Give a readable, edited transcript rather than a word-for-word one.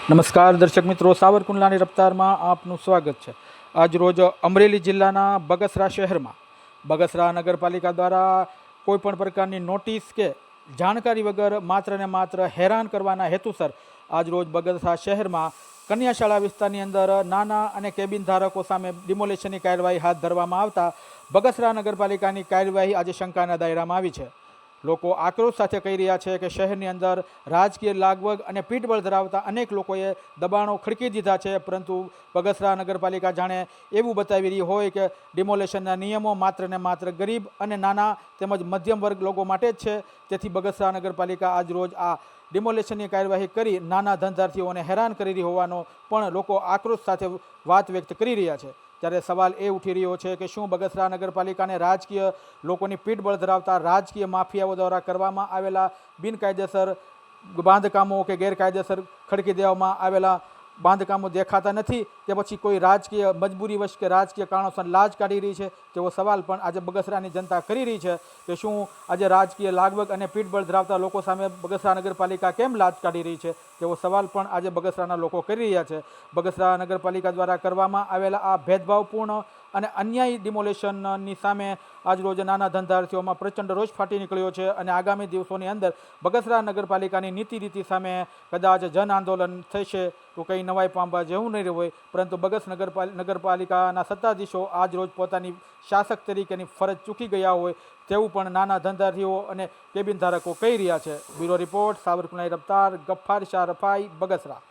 નમસ્કાર દર્શક મિત્રો, સાવરકુંડલાની રફતારમાં આપનું સ્વાગત છે। આજ રોજ અમરેલી જિલ્લાના બગસરા શહેરમાં બગસરા નગરપાલિકા દ્વારા કોઈપણ પ્રકારની નોટિસ કે જાણકારી વગર માત્ર ને માત્ર હેરાન કરવાના હેતુસર આજ રોજ બગસરા શહેરમાં કન્યાશાળા વિસ્તારની અંદર નાના અને કેબિન ધારકો સામે ડિમોલેશનની કાર્યવાહી હાથ ધરવામાં આવતા બગસરા નગરપાલિકાની કાર્યવાહી આજે શંકાના દાયરામાં આવી છે। લોકો આક્રોશ સાથે કહી રહ્યા છે કે શહેરની અંદર રાજકીય લાગવગ અને પીઠબળ ધરાવતા અનેક લોકોએ દબાણો ખડકી દીધા છે, પરંતુ બગસરા નગરપાલિકા જાણે એવું બતાવી રહી હોય કે ડિમોલેશનના નિયમો માત્ર ને માત્ર ગરીબ અને નાના તેમજ મધ્યમ વર્ગ લોકો માટે જ છે। તેથી બગસરા નગરપાલિકા આજ રોજ આ ડિમોલેશનની કાર્યવાહી કરી નાના ધંધાર્થીઓને હેરાન કરી રહી હોવાનો પણ લોકો આક્રોશ સાથે વાત વ્યક્ત કરી રહ્યા છે। ત્યારે સવાલ એ ઉઠી રહ્યો છે કે શું બગસરા નગરપાલિકાને રાજકીય લોકોની પીઠબળ ધરાવતા રાજકીય માફિયાઓ દ્વારા કરવામાં આવેલા બિનકાયદેસર બાંધકામો કે ગેરકાયદેસર ખડકી દેવામાં આવેલા બાંધકામો દેખાતા નથી કે પછી કોઈ રાજકીય મજબૂરીવશ કે રાજકીય કારણોસર લાજ કાઢી રહી છે, તેવો સવાલ પણ આજે બગસરાની જનતા કરી રહી છે કે શું આજે રાજકીય લાગવગ અને પીઠબળ ધરાવતા લોકો સામે બગસરા નગરપાલિકા કેમ લાજ કાઢી રહી છે, તેવો સવાલ પણ આજે બગસરાના લોકો કરી રહ્યા છે। બગસરા નગરપાલિકા દ્વારા કરવામાં આવેલા આ ભેદભાવપૂર્ણ અને અન્યાયી ડિમોલેશનની સામે આજ રોજ નાના ધંધાર્થીઓમાં પ્રચંડ રોષ ફાટી નીકળ્યો છે અને આગામી દિવસોની અંદર બગસરા નગરપાલિકાની નીતિ રીતિ સામે કદાચ જન આંદોલન થશે તો કંઈ નવાઈ પામવા જેવું નહીં હોય, પરંતુ નગરપાલિકાના સત્તાધીશો આજ રોજ પોતાની શાસક તરીકેની ફરજ ચૂકી ગયા હોય તેવું પણ નાના ધંધાર્થીઓ અને કેબિન ધારકો કહી રહ્યા છે। Bureau report, Savarkundla રફતાર, ગફ્ફાર Shah Rafai, Bagasara.